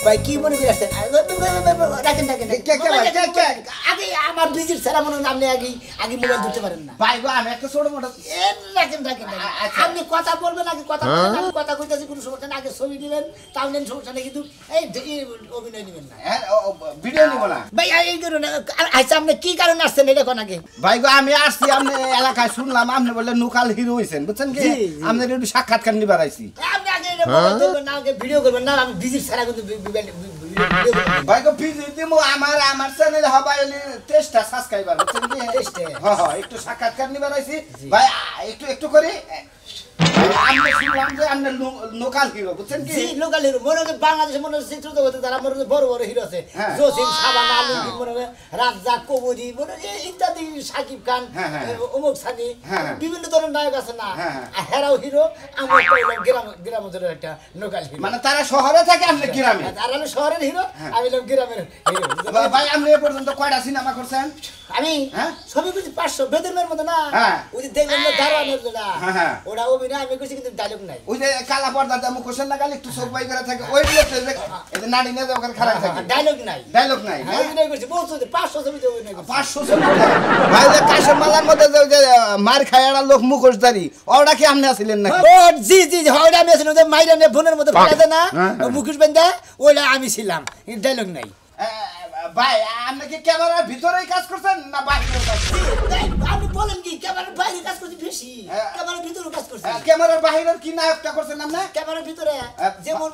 ভাই কি মনে করে আসছেন রাখেন রাখেন আগে আমার ভিজিট ছাড়া মনে হয় আপনি আগে মোবাইল ধরতে পারেন না ভাই গো আমি একটা ছোট মোটা রাখেন রাখেন আপনি কথা বলবেন আগে কথা বলবেন আমি কথা কইতাছি কোনো সমস্যা না আগে ছবি দিবেন তাও নেন সমস্যা নেই কিন্তু এই অভিনয় দিবেন না ভিডিও নিব না ভাই এই করুন আচ্ছা আপনি কি কারণে আসছেন এটা কোন আগে ভাই গো আমি আসছি আপনি এলাকায় শুনলাম আপনি বললেন লোকাল হিরো হইছেন বুঝছেন কি আপনি একটু সাক্ষাৎকার নিবার আইছি আপনি আগে এটা মোবাইল ধরবেন না আগে ভিডিও করবেন না আমি ভিজিট ছাড়া কিন্তু ভাই গো ভিজিট দিমু আমার চ্যানেল হবাইলি 23টা সাবস্ক্রাইবার বুঝছেন কি 23টা হ্যাঁ একটু সাক্ষাৎকার নিবার আইছি ভাই একটু করে আমরা শুনলাম যে আপনি লোকাল হিরো বুঝছেন কি জি লোকাল হিরো মনে হয় বাংলাদেশে মনে হয় চিত্র জগতে যারা মনে হয় বড় বড় হিরো আছে জসিম সাবানা আলমগীর মনে হয় রাজ্জাক কবরী মনে হয় ইত্যাদি সাকিব খান ওমর সানি বিভিন্ন ধরনের নায়ক আছে না আর হেরাও হিরো আমরা গ্রাম অঞ্চলের একটা লোকাল হিরো মানে তারা শহরে থাকে আপনি গ্রামে আর আমি শহরের হিরো আমি হলাম গ্রামের হিরো ভাই আপনি এ পর্যন্ত কয়টা সিনেমা করছেন আমি সবই কিছু 500 বেদনের মতো না ওই যে দেখলেন না দারোয়ানের যেটা ওটা অভিনয় আমি কইছি কিন্তু ডায়লগ নাই ওই যে কালা পর্দাতে মুখ কোশ্চেন না গালি একটু চোখ বাই করে থাকে ওই লোক এই যে নাড়ি না ওখানে খারাপ থাকে ডায়লগ নাই অভিনয় করছি বহুত 500 ছবিতে অভিনয় করছি 500 ছবি ভাই যে কাশের মালার মধ্যে যে মার খায়ড়া লোক মুখোশধারী ওটা কি আপনি আছিলেন না ও জি জি ওটা আমি ছিলাম যে মাইরা নে ফোনের মধ্যে ফেলে না মুখোশ বাঁধা ওটা আমি ছিলাম ডায়লগ নাই ভাই আপনি কি ক্যামেরার ভিতরেই কাজ করছেন না বাইরে কাজ করছেন আপনি বলেন কি ক্যামেরার বাইরে কাজ করছি বেশি ক্যামেরার ভিতরে কাজ করছি ক্যামেরার বাইরে কি নায়কটা করছেন আপনি ক্যামেরার ভিতরে যেমন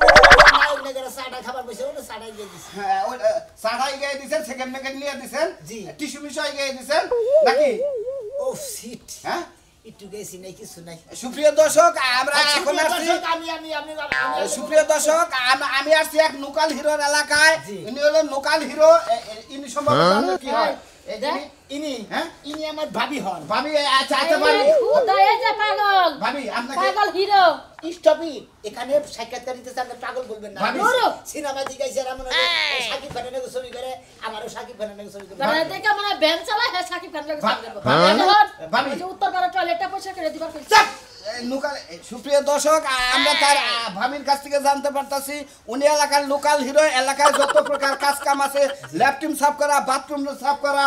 নায়ক নেগেরা সাড়া খাবার বসে ওটা সাড়াই দিয়ে দিছি হ্যাঁ ওই সাড়াই গিয়ে দিবেন সেকেন্ড মেকেন্ড নিয়ে দিবেন জি টিস্যু মিশাই গিয়ে দিবেন নাকি ও সিট হ্যাঁ একটু গেছি নাই কিছু নাই সুপ্রিয় দর্শক আমরা এখন আসছি আমি সুপ্রিয় দর্শক আমি আসছি এক লোকাল হিরোর এলাকায় ইনি হলো লোকাল হিরো ইনি সম্ভবত কি হয় ইনি আমার ভাবি হন ভাবি আচ্ছা ভাবি খুদায়ে যে পাগল ভাবি আপনাকে পাগল হিরো স্টপ ইট এখানে সাক্ষাৎকার দিতে আপনি পাগল বলবেন না সিনেমা দিগাইছে আমরা সাকিব খানের ছবি করে আমারও সাকিব খানের ছবি করে মানে দেখে মানে ভ্যান চালায় হ্যাঁ সাকিব খানের ছবি করব ভাবি যে উত্তর পাড়া টয়লেটটা পয়সা করে দিবার কইছে লোকাল সুপ্রিয় দর্শক আমরা তার ভাবির কাছ থেকে জানতে পারতাছি উনি এলাকার লোকাল হিরো এলাকায় যত প্রকার কাজ কাম আছে ল্যাট্রিন সাফ করা বাথরুম সাফ করা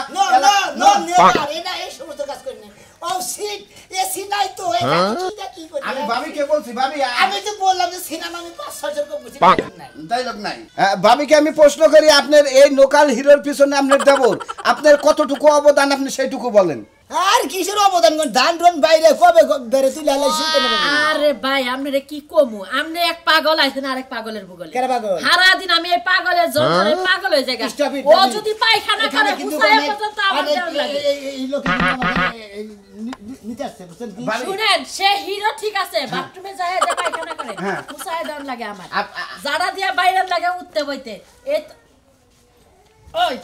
নো নেভার এটা এই সমস্ত কাজ করেন না ও সিট এসি নাই তো এটা কি করে আমি ভাবিকে বলছি ভাবি আমি তো বললাম যে সিনেমা আমি 500 জন কো বুঝি নাই ডায়লগ নাই ভাবিকে আমি প্রশ্ন করি আপনার এই লোকাল হিরোর পিছনে আপনার দেবর আপনার কতটুকু অবদান আপনি সেইটুকু বলেন আর কিসের অবদান কোন ধান রন বাইরে কবে বেরে তুই লালাইছিস কেন আরে ভাই আমনে কি কমু আমনে এক পাগল আইছেন আরেক পাগলের বগলে কেন পাগল সারা দিন আমি এই পাগলের জন্য পাগল হয়ে যাই ও যদি পায়খানা করে হুসায় পর্যন্ত আমার দেও লাগে এই লোক নিতে আসছে বুঝছেন কি শুনেন সে হিরো ঠিক আছে বাথরুমে যায় যে পায়খানা করে হুসায় দান লাগে আমার জাড়া দিয়া বাইরে লাগে উঠতে বইতে এই ওই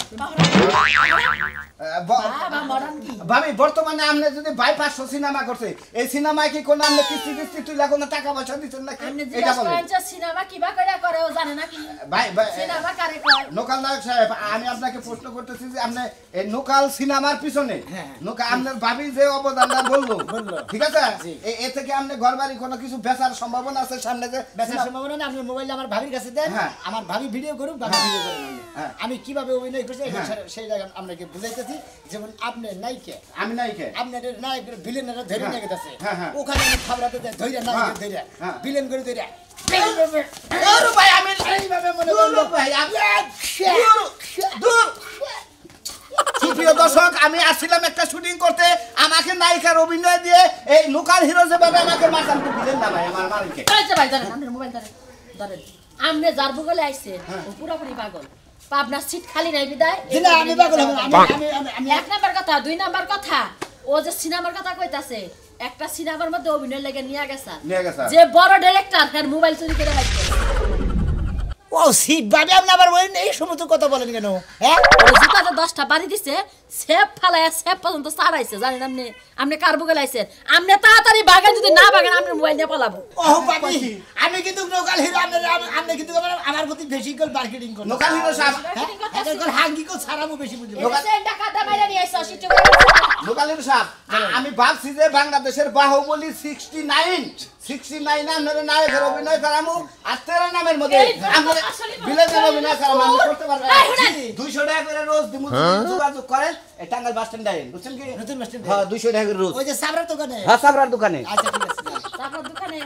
ভাবি বর্তমানে আপনি যদি 500 সিনেমা করছে এই সিনেমায় কি কোন আপনি কিস্তি তুই লাগো না টাকা পয়সা দিতেন নাকি এটা বলেন সিনেমা কিবা করে ও জানে না কি ভাই সিনেমা কারে কয় লোকাল নায়ক সাহেব আমি আপনাকে প্রশ্ন করতেছি যে আপনি এই লোকাল সিনেমার পিছনে লোকাল আপনার ভাবি যে অবদানটা বললো ঠিক আছে এ থেকে আপনি ঘরবাড়ি কোনো কিছু বেচার সম্ভাবনা আছে সামনে যে বেচার সম্ভাবনা না আপনি মোবাইল আমার ভাবির কাছে দেন আমার ভাবি ভিডিও করুক ভাবি ভিডিও করুন আমি কিভাবে অভিনয় করছি সেই জায়গা আপনাকে বুঝাইতেছি যেমন আপনি নায়িকা আমি নায়িকা আপনাদের নায়কের ভিলেনরা ধরে নিয়ে গেছে ওখানে আমি খাবরাতে যাই ধইরা নায়ক ধইরা ভিলেন করে ধইরা আরে ভাই আমি এইভাবে মনে করলো ভাই আমি দূর সুপ্রিয় দর্শক আমি আসছিলাম একটা শুটিং করতে আমাকে নায়িকার অভিনয় দিয়ে এই লোকাল হিরো যেভাবে আমাকে মাথার উপর দিলেন না ভাই আমার মালিককে আচ্ছা ভাই ধরেন আপনার মোবাইল ধরেন আমনে যার বগলে আইছে ও পুরোপুরি পাগল পাবনা সিট খালি নাই বিদায় না আমি পাগল আমি এক নাম্বার কথা দুই নাম্বার কথা ও যে সিনেমার কথা কইতাছে একটা সিনেমার মধ্যে অভিনয় লাগে নিয়ে গেছে যে বড় ডাইরেক্টর তার মোবাইল চুরি করে রাখছে ও সিট ভাবে আপনি আবার বলেন এই সমস্ত কথা বলেন কেন হ্যাঁ ওই জুতাতে 10টা বাড়ি দিছে সেফ ফালায় সেফ পর্যন্ত ছাড়াইছে জানেন আপনি কার বুকে লাইছেন আপনি তাড়াতাড়ি বাগান যদি না বাগান আপনি মোবাইল দিয়ে পালাবো ও বাবি আমি কিন্তু লোকাল হিরো আপনি কিন্তু আমার প্রতি বেশি করে মার্কেটিং করেন লোকাল হিরো সাহেব এটা করে হাঙ্গি কো ছাড়াবো বেশি বুঝি টাকা দা মাইরা নিয়ে আইছো সিটি লোকাল হিরো সাহেব আমি ভাবছি যে বাংলাদেশের বাহুবলী 69 নামের নায়কের অভিনয় করামু আর 13 নামের মধ্যে আমরা বিলেজের অভিনয় করামু আমি করতে পারবো 200 টাকা করে রোজ দিমু যোগাযোগ করেন এই টাঙ্গাইল বাস স্ট্যান্ডে আইন বুঝছেন কি নতুন বাস স্ট্যান্ড হ্যাঁ 200 টাকা করে রোজ ওই যে সাবরার দোকানে হ্যাঁ সাবরার দোকানে আচ্ছা ঠিক আছে তারপর দোকানে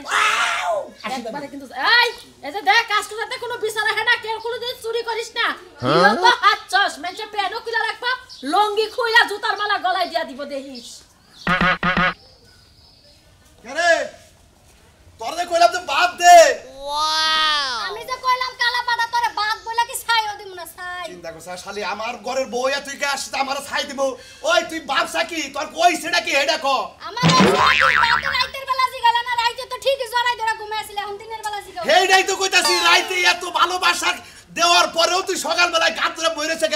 একবারে কিন্তু এই যে দেখ কাস্টমারতে কোনো বিচার রাখে না কেউ কোনো দিন চুরি করিস না হিরো তো হাত চশ মেঞ্চে পেনও কিলা রাখবা লঙ্গি খুইলা জুতার মালা গলায় দিয়া দিব দেখিস আরে তোর যে কইলাম তো বাদ দে আমি যে কইলাম কালা পাড়া তোরে বাদ বইলা কি ছাইও দিমু না ছাই চিন্তা করছ শালি আমার ঘরের বউয়া তুই কে আসছিস আমার ছাই দিব ওই তুই বাপসা কি তোর কই সেটা কি হেডা ক আমার বাদ রাইতের বেলা জিগালা না রাইতে তো ঠিকই জড়াই ধরে ঘুমাইছিল এখন দিনের বেলা জিগাও হেডাই তো কইতাছি রাইতে এত ভালোবাসা দেওয়ার পরেও তুই সকাল বেলায় গাত ধরে বইরেছে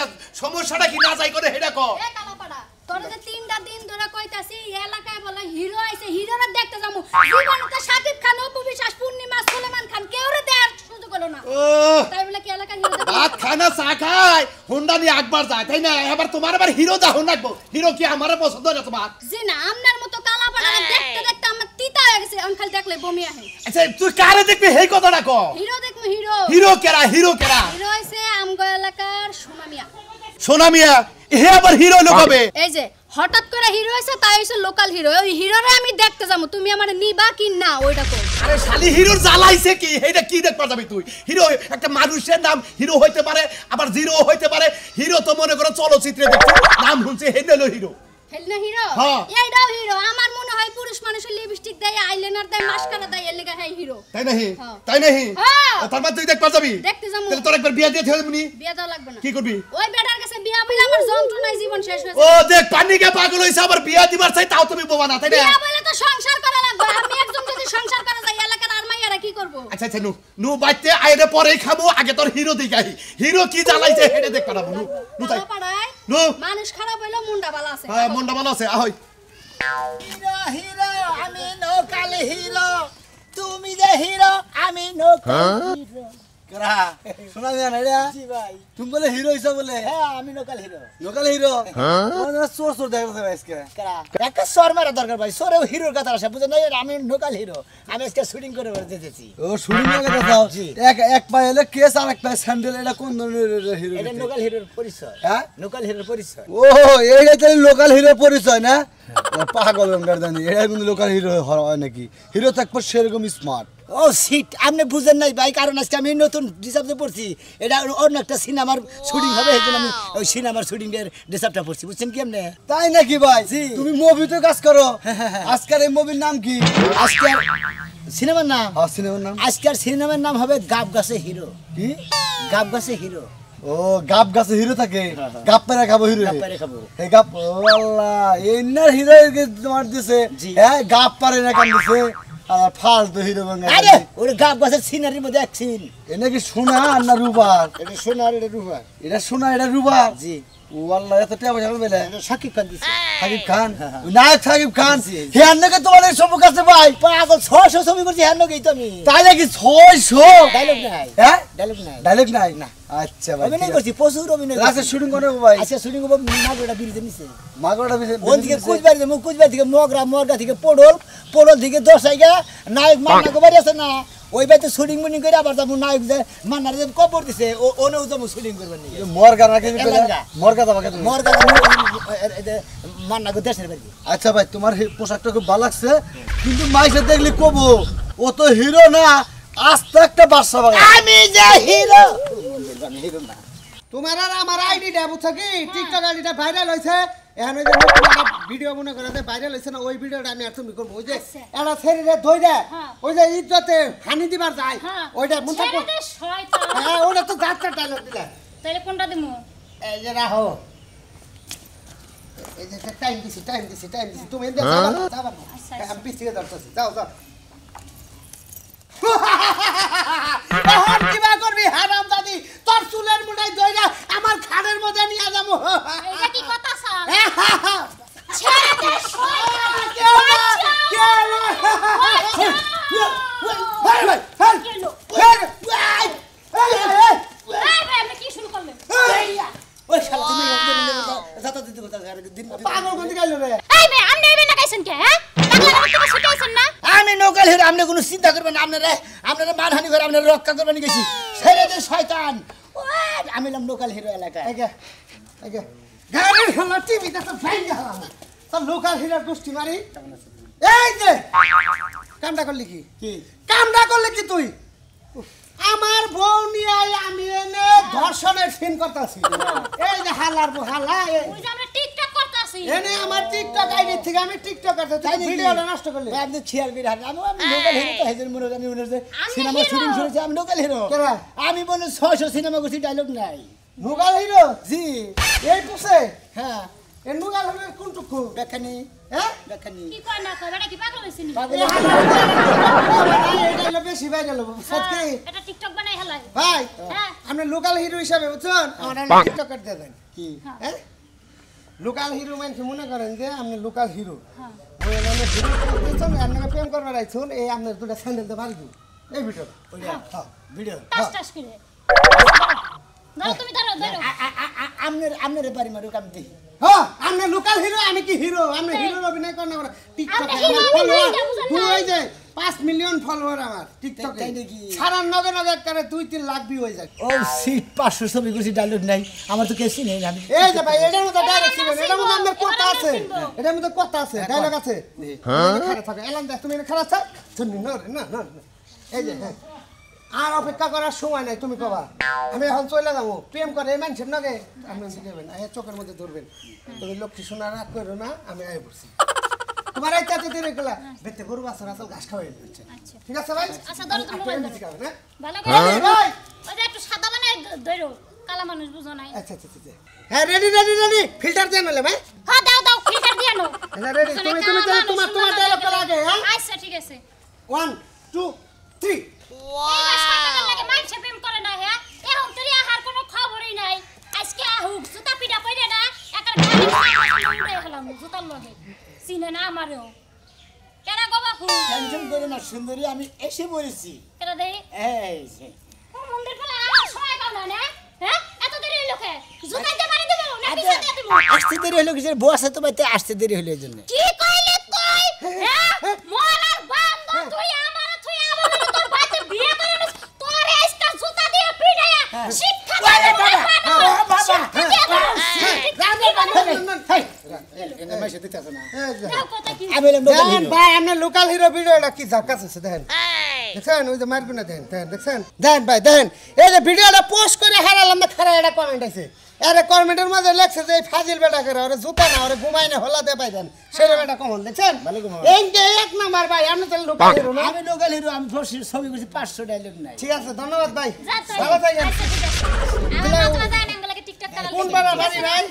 সমস্যাটা কি না যাই করে হেডা ক এ কালা পাড়া তোর যে তিনটা দিন ধরে কইতাছি এই এলাকায় বলে হিরো আইছে হিরোরে দেখতে যামু জীবনে তো শাকিব খান অপু বিশ্বাস পূর্ণিমা সুলেমান খান কেউরে দেয়ার সুযোগ হলো না ও তাই বলে কি এলাকার হিরো দেখতে ভাত খানা চা খায় হুন্ডা নিয়ে একবার যায় তাই না এবার তোমার আবার হিরো দা হুন রাখবো হিরো কি আমারে পছন্দ না তোমার জি না আমনার মতো কালা পাড়া দেখতে দেখতে আমার তিতা হয়ে গেছে আমি খালি দেখলে বমি আহে আচ্ছা তুই কারে দেখবি এই কথাটা ক হিরো দেখমু হিরো হিরো কেরা হিরো হইছে আমগো এলাকার সোনামিয়া সোনা মিয়া হে আবার হিরো লোকাবে এই যে হঠাৎ করে হিরো হইছে তাই হইছে লোকাল হিরো ওই হিরোরে আমি দেখতে যাবো তুমি আমারে নিবা কি না ওইটা কই আরে শালি হিরোর জ্বালাইছে কি এইটা কি দেখতে যাবি তুই হিরো একটা মানুষের নাম হিরো হইতে পারে আবার জিরো হইতে পারে হিরো তো মনে করো চলচ্চিত্রে দেখছো নাম শুনছে হেনেলো হিরো হেলনা হিরো হ্যাঁ। এইটাও হিরো আমার মনে হয় পুরুষ মানুষের লিপস্টিক দেয় আইলাইনার দেয় মাস্কারা দেয় এর লাগা হয় হিরো তাই নাহি হ্যাঁ। তাই নাহি হ্যাঁ। তার মানে তুই দেখতে যাবি দেখতে যাবো তাহলে তোর একবার বিয়া দিয়ে থেমে নি বিয়ে দাও লাগবে না কি করবি ওই বেটার কাছে বিয়া বলে আমার যন্ত্রণায় জীবন শেষ হয়ে ও দেখ পানিকে পাগল হইছে আবার বিয়া দিবার চাই তাও তুমি বোবা না তাই না বিয়া বলে তো সংসার করা লাগবে আমি একজন যদি সংসার করা যায় এলাকার আর মাইয়ারা কি করব আচ্ছা আচ্ছা নু বাইতে আইরে পরেই খাবো আগে তোর হিরো দেখাই হিরো কি জ্বালাইছে হেডে দেখ পারাবো নু তাই পাড়ায় নু মানুষ খারাপ হইলো মুন্ডা বালা আছে হ্যাঁ মনটা ভালো আছে আহই হিরো হিরো আমি লোকাল হিরো তুমি যে হিরো আমি লোকাল হিরো करा सुना गया ना रे জি ভাই तुम बोले हीरो ऐसा बोले হ্যাঁ আমি লোকাল হিরো लोकल हीरो मैं सोर सोर देख रहा था इसके কারা একটা সর মারা দরকার ভাই সরেও হিরোর কথা আসে বুঝেন না আমি লোকাল হিরো আমি আজকে শুটিং করে দিতেছি ओ शूटिंग में कहता था एक पाए ले केस और एक पाए सैंडल এটা কোন ধরনের হিরো এটা লোকাল হিরোর পরিচয় হ্যাঁ লোকাল হিরোর পরিচয় ও এইটা তো লোকাল হিরো পরিচয় না পাগল গর্দানি এটা কিন্তু লোকাল হিরো হয় নাকি হিরো থাকবে সেরকম স্মার্ট ও সিট আপনি বুঝেন নাই ভাই কারণ আজকে আমি নতুন ডিসাবতে পড়ছি এটা অন্য একটা সিনেমার শুটিং হবে এজন্য আমি ওই সিনেমার শুটিং এর ডিসাবটা পড়ছি বুঝছেন কি আপনি তাই নাকি ভাই তুমি মুভিতে কাজ করো আজকের এই মুভির নাম কি আজকে সিনেমার নাম হ্যাঁ সিনেমার নাম আজকের সিনেমার নাম হবে গাব গাছে হিরো কি গাব গাছে হিরো ও গাব গাছে হিরো থাকে গাপ পেরে খাবো হিরো গাব পেরে খাবো। এই গাপ ও আল্লাহ এনার হিরো তোমার দিছে জি। হ্যাঁ গাপ পারে না কাম দিছে আর ফালতু হিরো বাংলা আরে ওরে গাব গাছের সিনারির মধ্যে এক সিন এটা কি সোনা না রুবার এটা সোনার এটা রূপা এটা সোনা এটা রুবার জি ও আল্লাহ এত টাকা পয়সা পেলে এটা শাকিব খান দিছে সাকিব খান নায়ক সাকিব খান জি, জি। হে নাকি তোমার এই সব কাছে ভাই পাগল 600 ছবি করছি হ্যাঁ নগেই তো আমি তাই নাকি 600 ডায়লগ নাই হ্যাঁ ডায়লগ নাই ডায়লগ নাই না আচ্ছা ভাই অভিনয় করছি প্রচুর অভিনয় লাস্টে শুটিং করে ভাই আচ্ছা শুটিং করবো মাগড়া বিরিজে নিছে মাগড়া ওদিকে কুচবিহার থেকে মগরা থেকে পোড়ল থেকে দশাইগা নায়ক মান্না বাড়ি আছে না ওই বাড়িতে শুটিং মুটিং করে আবার যাবো নায়ক যে মান্নার যে কবর দিছে ওনেও যাবো শুটিং করবেন নিয়ে মরগা নাকি এলাঙ্গা। মরগা দাও তুমি মরগা মান্না দেশের বাড়ি আচ্ছা ভাই তোমার পোশাকটা খুব ভালো লাগছে কিন্তু মাইসে দেখলি কবো ও তো হিরো না আস্তে একটা বাদশা বাগান আমি যে হিরো তোমার আর আমার আইডিটা বুঝছো কি টিকটক আইডিটা ভাইরাল হইছে এখন ওই যে নতুন একটা ভিডিও মনে করে ভাইরাল হইছে না ওই ভিডিওটা আমি আর তুমি করবো ওই যে একটা শরীরে ধইরা ওই যে ইজ্জতে হানি দিবার যায় ওইটা মন থাকবো ছেড়ে দে শয়তান হ্যাঁ ওটা তো যাত্রা ডায়লগ দিলা তাহলে কোনটা দিমু এই যে রাখো এই যে টাইম দিছি তুমি এনে যাবা না আমি পিছিয়ে যাচ্ছি যাও এখন কিবা করবি হারাম দাদি তোর চুলের মুঠাই ধইরা আমার খাড়ের মধ্যে নিয়ে যাবো এটা কি কথা স্যার পাগল কোন দিকে গেল রে এই বে আমনে এবে না গাইছেন কে হ্যাঁ বাংলা নাটক তো শিখাইছেন না আমি লোকাল হিরো আপনি কোনো চিন্তা করবেন না আপনারা মানহানি করে আপনারা রক্ষা করবেন গেছি ছেড়ে দে শয়তান আমি হলাম লোকাল হিরো এলাকায় আগে গাড়ির হলো টিভিতে তো ফাইন গেল তো লোকাল হিরোর গোষ্ঠী মারি এই যে কামটা করলি কি কামটা করলি কি তুই আমার বউ নিয়ে আমি এনে ধর্ষণের সিন করতেছি এই যে হালার বউ হালা ওই যে আমরা টিকটক করতেছি এনে আমার টিকটক আইডি থেকে আমি টিকটক করতে তাই ভিডিওটা নষ্ট করলি আপনি ছিয়ার বির হার আমি লোকাল হিরো তো হেজের মনে আমি মনে সিনেমা শুটিং করেছি আমি লোকাল হিরো আমি বলে 600 সিনেমা করছি ডায়লগ নাই লোকাল হিরো জি এই টুসে হ্যাঁ এই লোকাল হিরো কোন টুকু দেখানি হ্যাঁ দেখানি কি কয় না কয় বেটা কি পাগল হইছিস নি এটা হলো বেশি ভাইরাল হবো সত্যি এটা টিকটক বানাই হেলাই ভাই হ্যাঁ আপনি লোকাল হিরো হিসাবে বুঝছেন আমার টিকটক করতে দেন কি হ্যাঁ লোকাল হিরো মানে মনে করেন যে আপনি লোকাল হিরো হ্যাঁ আপনাকে প্রেম করবার আইছুন এই আপনার দুটা স্যান্ডেল তো বাড়ি এই ভিডিও ভিডিও টাস টাস করে ধরো তুমি ধরো আপনার বাড়ি মারুক আমি দেখি হ্যাঁ আপনি লোকাল হিরো আমি কি হিরো আপনি হিরোর অভিনয় করেন না টিকটকে আমার ফলোয়ার হয়ে যায় 5 মিলিয়ন ফলোয়ার আমার টিকটকে তাই নাকি? সারা নগে করে 2-3 লাখ ভিউ হয়ে যায় ও সিট 500 ছবি করছি ডায়লগ নাই আমার তো কেসি নেই আমি এই যে ভাই এটার মধ্যে ডাইরেক্ট ছিলেন এটার মধ্যে আমার কথা আছে এটার মধ্যে কথা আছে ডায়লগ আছে খারাপ থাকে এলাম দেখ তুমি খারাপ থাক শুনি না এই যে হ্যাঁ আর অপেক্ষা করার সময় নাই তুমি কবা আমি এখন চলে যাবো প্রেম করে এই মানুষের নাকি আপনি শিখাবেন চোখের মধ্যে ধরবেন তুমি লক্ষ্মী শোনা রাগ করো না আমি আয় পড়ছি তোমার এই চাতে দেরি গেলা বেতে গরু বাছর আসল ঘাস খাওয়াই দিচ্ছে ঠিক আছে ভাই আচ্ছা ধরো তুমি মোবাইল ধরো শিখাবেন হ্যাঁ ভালো করে ভাই ওই যে একটু সাদা বানাই ধরো কালা মানুষ বুঝো নাই আচ্ছা হ্যাঁ রেডি ফিল্টার দেন না ভাই হ্যাঁ দাও ফিল্টার দিয়ে নাও রেডি তুমি তোমার ডায়লগ করা আগে হ্যাঁ আচ্ছা ঠিক আছে 1 2 3 এই শয়তানের লাগে মাইছে প্রেম করে না হ্যাঁ এখন তুই আহার কোনো খবরই নাই আজকে আহুক জুতা পিটা কইরে না একার গাড়ি উড়ে হলাম জুতার লগে চিনে না আমারও কেনা গো বাপু টেনশন করে না সুন্দরী আমি এসে বলেছি কেনা দেই এই যে ও মন্দির ফেলে আমার সময় কাও না হ্যাঁ এত দেরি লোকে জুতা দিয়ে মারি দেব না পিছে দিয়ে দেব আসতে দেরি হলো কিসের বউ আছে তো বাইতে আসতে দেরি হলো এজন্য কি কইলি তুই হ্যাঁ মোলার বন্ধ তুই আমার তোর বাইতে বিয়ে করে নিস তোর আজকে জুতা দিয়ে পিটায়া শিক্ষা দে বাবা ভাই আপনি লোকাল হিরো ভিডিওটা কি ঝাকাস আছে দেখেন দেখেন ওই যে মারগুনা দেখেন ভাই দেখেন এই যে ভিডিওটা পোস্ট করে হারালাম না খারাপ একটা কমেন্ট আছে আরে কমেন্টের মধ্যে লেখছে যে ফাজিল বেটা করে ওরে জুতা না ওরে ঘুমাই না হলাতে পাই দেন সেটা বেটা কমেন্ট দেখছেন এই যে এক নাম্বার ভাই আপনি তো লোকাল হিরো না আমি লোকাল হিরো আমি ছবি করছি 500 ডায়লগ নাই ঠিক আছে ধন্যবাদ ভাই ভালো থাকেন আমার মাথা যায় না গলাকে টিকটক করা কোন বাবা বাড়ি ভাই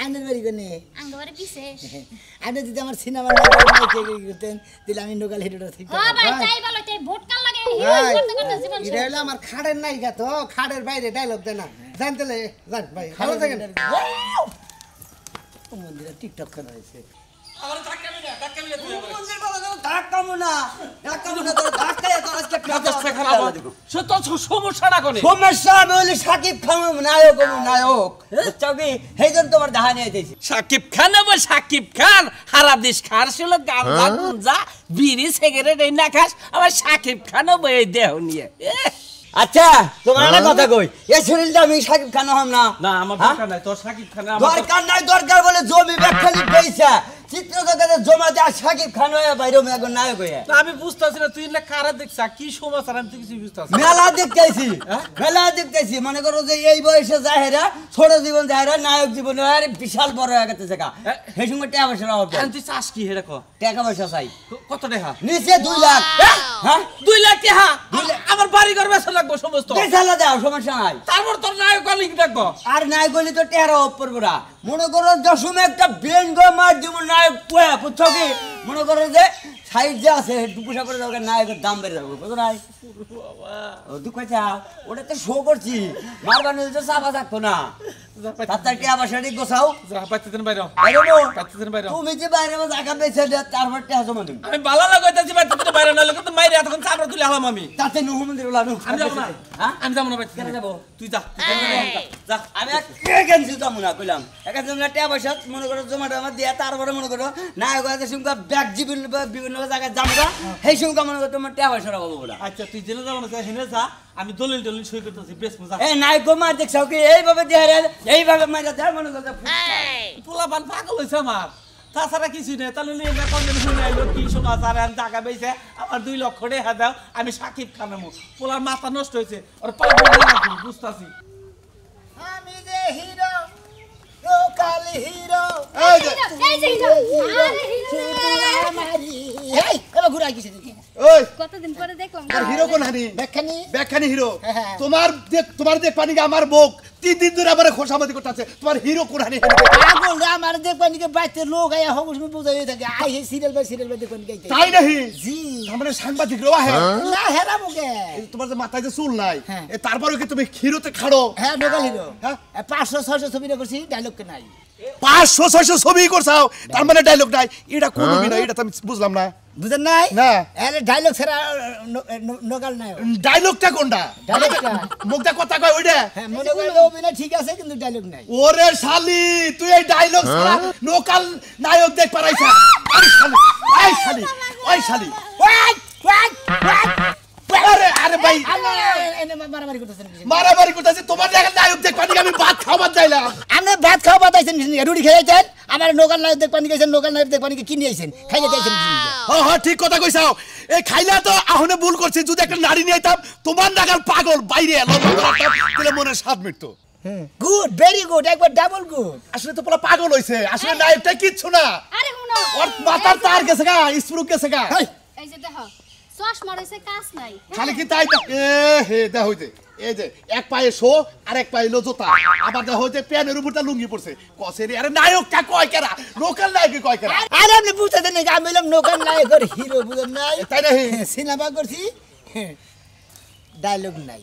আন্ডার বাড়ি কোনে আঙ্গবারে পিছে আপনি যদি আমার সিনেমা না করতেন তাহলে আমি লোকাল হিরোটা ঠিক হ্যাঁ ভাই তাই বলো তাই ভোট কাল লাগে করতে করতে জীবন এটা হলো আমার খাড়ের নায়িকা তো খাড়ের বাইরে ডায়লগ দেয় না জানতে জান ভাই ভালো থাকেন মন্দিরে টিকটক করা হয়েছে সমস্যা আমি হলি সাকিব খান নায়ক নায়ক সেই জন্য তোমার দেখা নিয়ে দিয়েছি সাকিব খান সাকিব খান হারা দেশ খার ছিল গাঞ্জা গুঞ্জা বিড়ি সিগারেট এই না খাস আবার সাকিব খানও এই দেহ নিয়ে আচ্ছা তোমার একটা কথা কই এই শরীরটা আমি সাকিব খান হম না না আমার দরকার নাই তোর সাকিব খান দরকার নাই দরকার বলে জমি ব্যাখ্যালি পেয়েছে চিত্র জগতে জমা দেওয়া সাকিব খান হয়ে বাইরে একজন নায়ক হয়ে না আমি বুঝতেছি না তুই না কারা দেখছা কি সমাচার আমি তো কিছু বুঝতেছি মেলা দেখতেছি মনে করো যে এই বয়সে যাহেরা ছোট জীবন যাহেরা নায়ক জীবন বিশাল বড় হয়ে গেছে সেই সময় টাকা পয়সার অভাব তুই চাস কি হেরে টাকা পয়সা চাই কত টাকা নিচে 2 লাখ হ্যাঁ 2 লাখ টাকা আমার বাড়ি ঘর বেচা লাগবো সমস্ত বেচালা দাও সমস্যা নাই তারপর তোর নায়ক লিখ দেখবো আর নায়ক হলি তো টেরা অফ করবো না মনে করো দশমে একটা বেঙ্গ মার দিব নায়ক পোয়া বুঝছো কি মনে করো যে সাইড যে আছে দুপুষা করে যাবে নায়কের দাম বেড়ে যাবে বুঝো নাই দুঃখ ওটা তো শো করছি মারবার নিলে তো চাপা থাকতো না তার টিয়া পয়সাটি গোছাও যা বাইতে দেন বাইরে বাইতে দেন বাইরে তুমি যে বাইরে জায়গা বেচে দে তারপর টিয়া জমা দিন আমি বালা লাগাইতাছি বাইতে দেন বাইরে নলে কিন্তু মাইরে এতক্ষণ চাপড়া তুলে হলাম আমি তাতে নুহু মন্দির লানু আমি যাব না হ্যাঁ আমি যাব না বাইতে কেন যাব তুই যা যা আমি কেনছি যাব না কইলাম একা জমা টিয়া পয়সা মনে করো জমাটা আমার দিয়া তারপরে মনে করো না কইতে সুমকা ব্যাগ বিভিন্ন জায়গায় জামগা সেই সুমকা মনে করো তোমার টিয়া পয়সা রাখবো বড়া আচ্ছা তুই জেলে যাব না হেনে যা আমি দলিল দলিল সই করতেছি বেশ মজা এই নাই গো মার দেখছাও কি এইভাবে দেয়া এইভাবে মাইরা দেয়া মনে করো পোলা বান পাগল হইছে আমার তাছাড়া কিছু নেই তাহলে লিয়ে কন্ডেম শুনে আইলো কি সমাচার আমি টাকা পেয়েছে আমার 2 লক্ষ টাকা দাও আমি সাকিব খানের মুখ পোলার মাথা নষ্ট হয়েছে ওর পাগল বুঝতাছি আমি যে হিরো লোকাল হিরো এই যে হিরো আরে হিরো আমারি এই এবার ঘুরে আইছি দেখি ওই কতদিন পরে দেখলাম আর হিরো কোন হানি দেখখানি ব্যাখ্যানি হিরো তোমার দেখ পানি আমার মুখ 3 দিন ধরে আমারে খোসামতি করতেছে তোমার হিরো কোন হানি পাগল রে আমার দেখবানি কে বাইতে লোক আয়া হবুস মে বুঝাই থাকে আই হে সিরিয়াল বাই দেখবানি গাইতে তাই নাহি জি আমরা সাংবাদিক রোয়া হ্যাঁ না হেরা মুকে তোমার যে মাথায় যে চুল নাই হ্যাঁ। তারপরে কি তুমি হিরোতে খাড়ো হ্যাঁ লোকাল হিরো হ্যাঁ 500 600 ছবি করছি ডায়লগ কে নাই 500 600 ছবি করছাও তার মানে ডায়লগ নাই এটা কোন না এটা তো আমি বুঝলাম না বুঝেন নাই না আরে ডায়লগ ছাড়া লোকাল নাই ডায়লগটা কোনটা ডায়লগটা মুখটা কথা কয় ওইটা হ্যাঁ মনে করে অভিনয় ঠিক আছে কিন্তু ডায়লগ নাই ওরে শালি তুই এই ডায়লগ ছাড়া লোকাল নায়ক দেখ পারাইছা ওই শালি ওই শালি আরে আরে ভাই এনে মারামারি করতেছেন মারামারি করতেছে তোমার দেখা নায়ক দেখ পানি আমি ভাত খাবার যাইলাম আপনি ভাত খাওয়া বাতাইছেন রুটি খাইছেন আমার লোকাল নায়ক দেখ পানি গেছেন লোকাল নায়ক দেখ পানি কিনে আইছেন খাইতে চাইছেন হ্যাঁ ঠিক কথা কইছাও এই খাইলা তো আহনে ভুল করছি যদি একটা নারী নিয়ে আইতাম তোমার নাগাল পাগল বাইরে এলো তাহলে মনে স্বাদ মিটতো গুড ভেরি গুড একবার ডাবল গুড আসলে তো পুরো পাগল হইছে আসলে নায়কটা কিচ্ছু না আরে হুনো ওর মাথার তার গেছে গা স্প্রুক গেছে গা এই যে দেখো চশমা রইছে কাজ নাই খালি কি তাই এ হে দা হইতে এই যে এক পায়ে শো আর এক পায়ে লো জুতা আবার দা হইতে প্যানের উপরটা লুঙ্গি পড়ছে কসেরি আরে নায়কটা কয় কেরা লোকাল নায়ক কয় কেরা আরে আপনি বুঝতেছেন না আমি বললাম লোকাল নায়কের হিরো বুঝেন নাই তাই না সিনেমা করছি ডায়লগ নাই